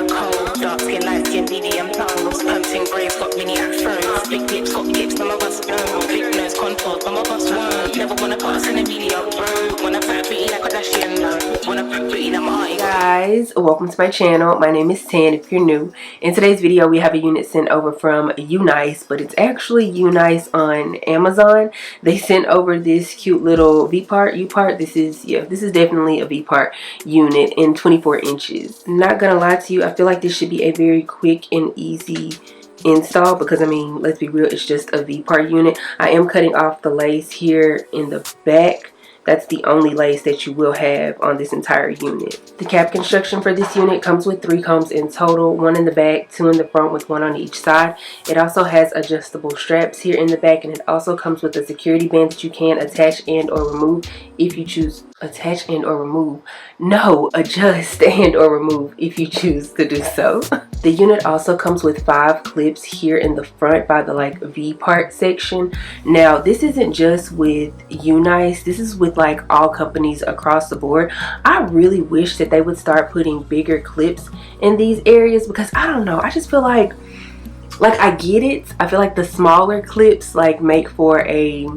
a cold. Dark skin, light skin, medium tones. Pumping braids, got mini afros. Big lips, got tips, some of us don't. Big nose contours, some of us won't. Never wanna pass in a video, bro. Wanna fight pretty like a Kardashian, no. Wanna fight pretty like my guys, welcome to my channel. My name is Tan if you're new. In today's video we have a unit sent over from UNICE, but it's actually UNICE on Amazon. They sent over this cute little V-part, U-part. This is definitely a V-part unit in 24 inches. Not gonna lie to you, I feel like this should be a very quick and easy install because I mean, let's be real, it's just a V-part unit. I am cutting off the lace here in the back. That's the only lace that you will have on this entire unit. The cap construction for this unit comes with 3 combs in total, 1 in the back, 2 in the front with 1 on each side. It also has adjustable straps here in the back, and it also comes with a security band that you can attach and or remove if you choose. Attach and or remove. No, adjust and or remove if you choose to do so. The unit also comes with 5 clips here in the front by the like V-part section. Now this isn't just with UNICE, this is with like all companies across the board. I really wish that they would start putting bigger clips in these areas because I don't know, I just feel like I get it. I feel like the smaller clips like make for a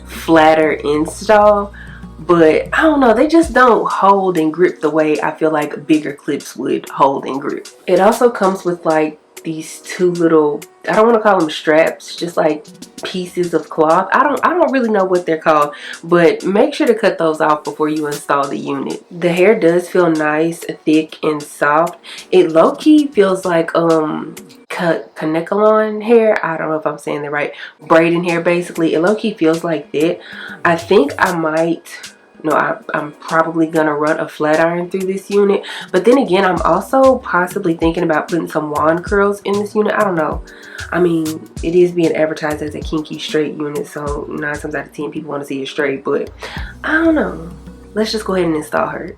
flatter install, but I don't know, they just don't hold and grip the way I feel like bigger clips would hold and grip. It also comes with like these 2 little, I don't want to call them straps, just like pieces of cloth. I don't really know what they're called, but make sure to cut those off before you install the unit. The hair does feel nice, thick, and soft. It low-key feels like Kanekalon hair. I don't know if I'm saying that right. Braiding hair, basically. It low-key feels like that. I think I might, no, I'm probably gonna run a flat iron through this unit, but then again, I'm also possibly thinking about putting some wand curls in this unit. I don't know. I mean, it is being advertised as a kinky straight unit, so 9 times out of 10 people want to see it straight, but I don't know. Let's just go ahead and install her.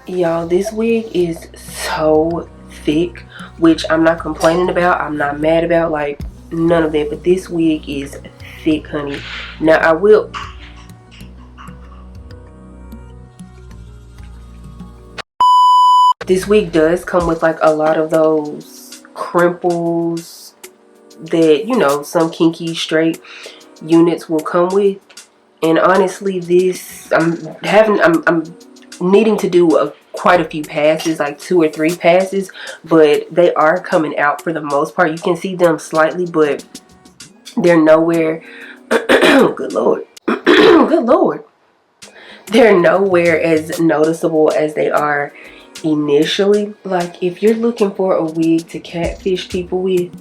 Y'all, this wig is so thick, which I'm not complaining about, I'm not mad about, like none of that, but this wig is thick, honey. Now I will, this wig does come with like a lot of those crimples that, you know, some kinky straight units will come with, and honestly this I'm needing to do quite a few passes, like 2 or 3 passes, but they are coming out for the most part. You can see them slightly, but they're nowhere good lord good lord, they're nowhere as noticeable as they are initially. Like if you're looking for a wig to catfish people with,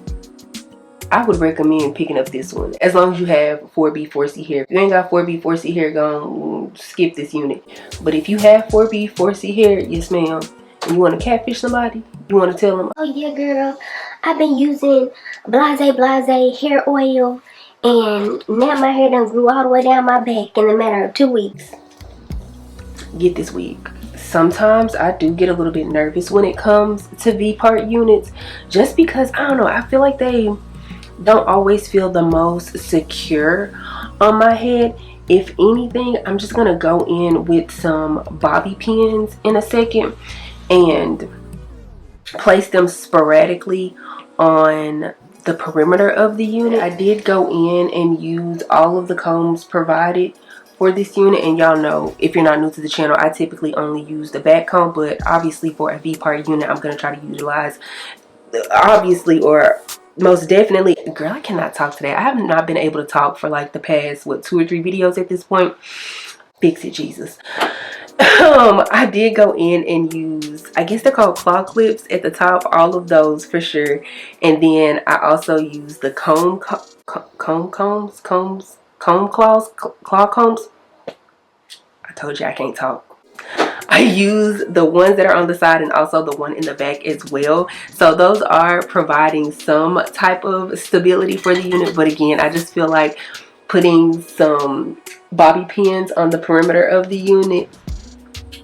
I would recommend picking up this one, as long as you have 4B 4C hair. If you ain't got 4B 4C hair, go skip this unit. But if you have 4B 4C hair, yes ma'am, and you want to catfish somebody, you want to tell them, oh yeah girl, I've been using blase hair oil, and now my hair done grew all the way down my back in a matter of 2 weeks. get this wig. Sometimes I do get a little bit nervous when it comes to V-part units, just because, I don't know, I feel like they don't always feel the most secure on my head. If anything, I'm just gonna go in with some bobby pins in a second and place them sporadically on the perimeter of the unit. I did go in and use all of the combs provided for this unit, and y'all know, if you're not new to the channel, I typically only use the back comb, but obviously for a V-part unit, I'm going to try to utilize, obviously, or most definitely, girl, I cannot talk today. I have not been able to talk for like the past, what, 2 or 3 videos at this point. Fix it, Jesus. I did go in and use, I guess they're called claw clips at the top, all of those for sure. And then I also used the claw combs. I told you I can't talk. I use the ones that are on the side and also the one in the back as well. So those are providing some type of stability for the unit. But again, I just feel like putting some bobby pins on the perimeter of the unit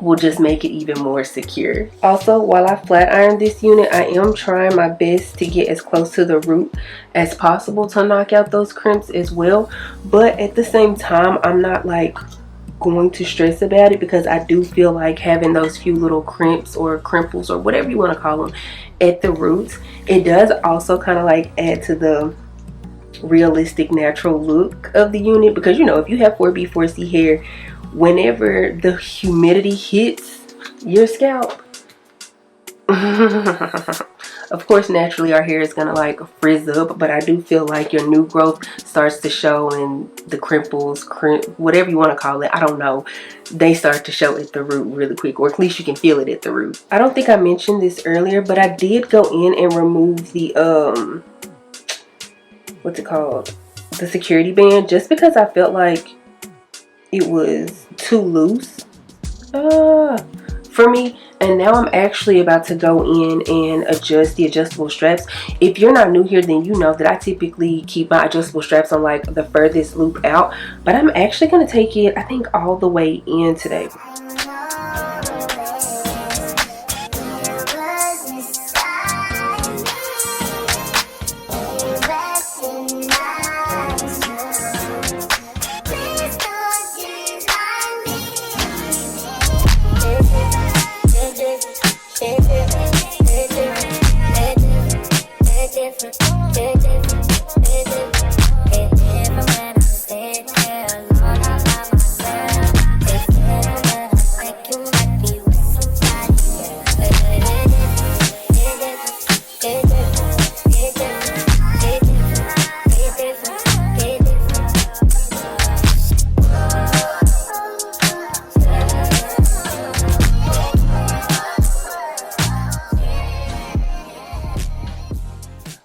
will just make it even more secure. Also, while I flat iron this unit, I am trying my best to get as close to the root as possible to knock out those crimps as well. But at the same time, I'm not like going to stress about it, because I do feel like having those few little crimps or crimples or whatever you want to call them at the roots, it does also kind of like add to the realistic natural look of the unit. Because you know, if you have 4B 4C hair, whenever the humidity hits your scalp, of course naturally our hair is gonna like frizz up, but I do feel like your new growth starts to show, and the crimples, whatever you want to call it, I don't know, they start to show at the root really quick, or at least you can feel it at the root. I don't think I mentioned this earlier, but I did go in and remove the what's it called, the security band, just because I felt like it was too loose for me. And now I'm actually about to go in and adjust the adjustable straps. If you're not new here, then you know that I typically keep my adjustable straps on like the furthest loop out, but I'm actually going to take it, I think, all the way in today.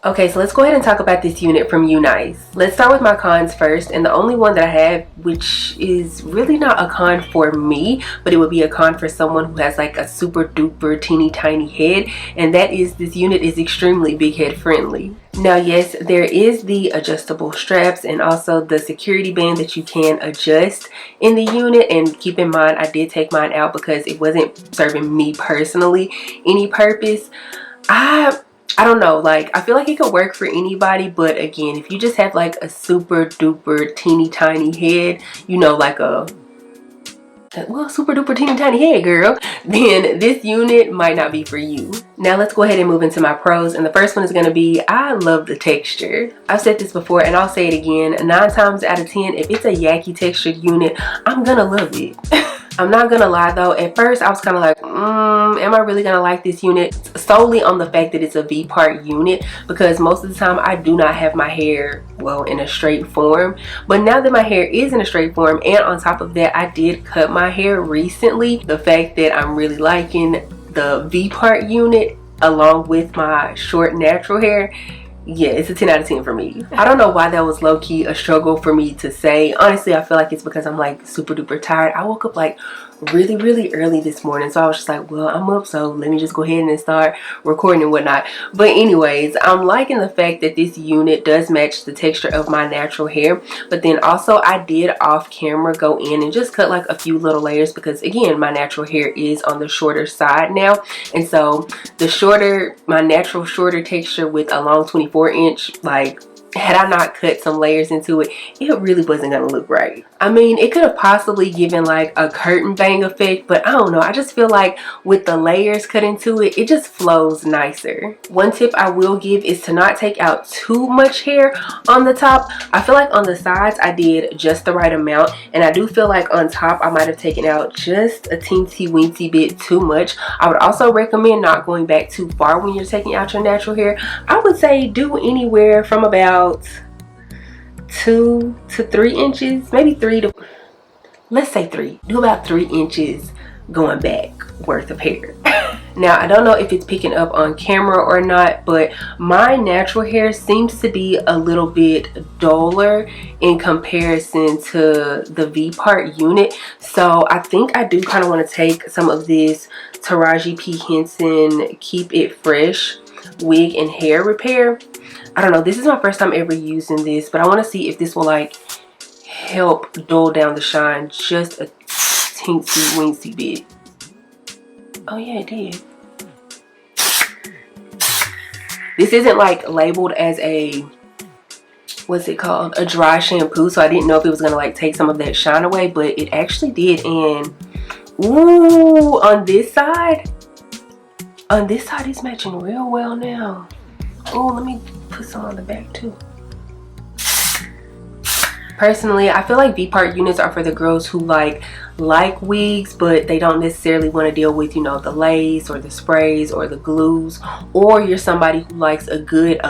Okay, so let's go ahead and talk about this unit from UNICE. Let's start with my cons first, and the only one that I have, which is really not a con for me, but it would be a con for someone who has like a super duper teeny tiny head, and that is this unit is extremely big head friendly. Now yes, there is the adjustable straps and also the security band that you can adjust in the unit, and keep in mind I did take mine out because it wasn't serving me personally any purpose. I don't know, like I feel like it could work for anybody, but again, if you just have like a super duper teeny tiny head, you know, like a super duper teeny tiny head, girl, then this unit might not be for you. Now let's go ahead and move into my pros, and the first one is going to be, I love the texture. I've said this before and I'll say it again, 9 times out of 10, if it's a yaki textured unit, I'm gonna love it. I'm not gonna lie though, at first I was kind of like, am I really gonna like this unit? Solely on the fact that it's a V-part unit, because most of the time I do not have my hair, well, in a straight form. But now that my hair is in a straight form, and on top of that I did cut my hair recently, the fact that I'm really liking the V-part unit along with my short natural hair, yeah, it's a 10 out of 10 for me. I don't know why that was low-key a struggle for me to say. Honestly, I feel like it's because I'm like super duper tired. I woke up like really early this morning, so I was just like, well, I'm up, so let me just go ahead and start recording and whatnot. But anyways, I'm liking the fact that this unit does match the texture of my natural hair. But then also I did off camera go in and just cut like a few little layers, because again, my natural hair is on the shorter side now, and so the shorter, my natural shorter texture with a long 24-inch, like had I not cut some layers into it, it really wasn't gonna look right. I mean, it could have possibly given like a curtain bang effect, but I don't know. I just feel like with the layers cut into it, it just flows nicer. One tip I will give is to not take out too much hair on the top. I feel like on the sides I did just the right amount, and I do feel like on top I might have taken out just a teensy weensy bit too much. I would also recommend not going back too far when you're taking out your natural hair. I would say do anywhere from about 2 to 3 inches, maybe 3 to, let's say 3. Do about 3 inches going back worth of hair. Now, I don't know if it's picking up on camera or not, but my natural hair seems to be a little bit duller in comparison to the V-part unit. So I think I do kind of want to take some of this Taraji P. Henson Keep It Fresh wig and hair repair. I don't know, this is my first time ever using this, but I want to see if this will like help dull down the shine just a teensy weensy bit. Oh yeah, it did. This isn't like labeled as a, what's it called, a dry shampoo, so I didn't know if it was gonna like take some of that shine away, but it actually did. And ooh, on this side it's matching real well now. Oh, let me put some on the back too. Personally, I feel like V-part units are for the girls who like wigs, but they don't necessarily want to deal with, you know, the lace or the sprays or the glues, or you're somebody who likes a good,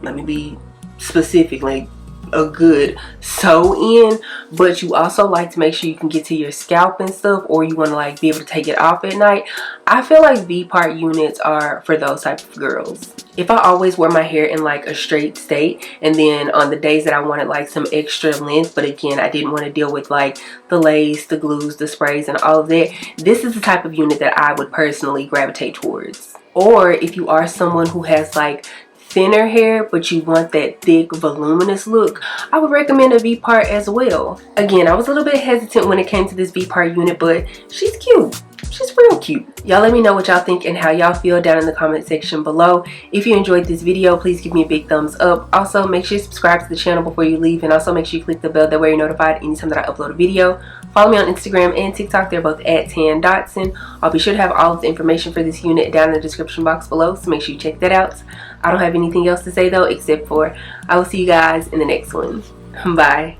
let me be specific, like a good sew in, but you also like to make sure you can get to your scalp and stuff, or you want to like be able to take it off at night. I feel like V-part units are for those type of girls. If I always wear my hair in like a straight state, and then on the days that I wanted like some extra length, but again I didn't want to deal with like the lace, the glues, the sprays and all of that, this is the type of unit that I would personally gravitate towards. Or if you are someone who has like thinner hair but you want that thick voluminous look, I would recommend a V-part as well. Again, I was a little bit hesitant when it came to this V-part unit, but she's cute. She's real cute. Y'all let me know what y'all think and how y'all feel down in the comment section below. If you enjoyed this video, please give me a big thumbs up. Also, make sure you subscribe to the channel before you leave, and also make sure you click the bell, that way you're notified anytime that I upload a video. Follow me on Instagram and TikTok. They're both at Tan Dotson. I'll be sure to have all of the information for this unit down in the description box below, so make sure you check that out. I don't have anything else to say though, except for I will see you guys in the next one. Bye.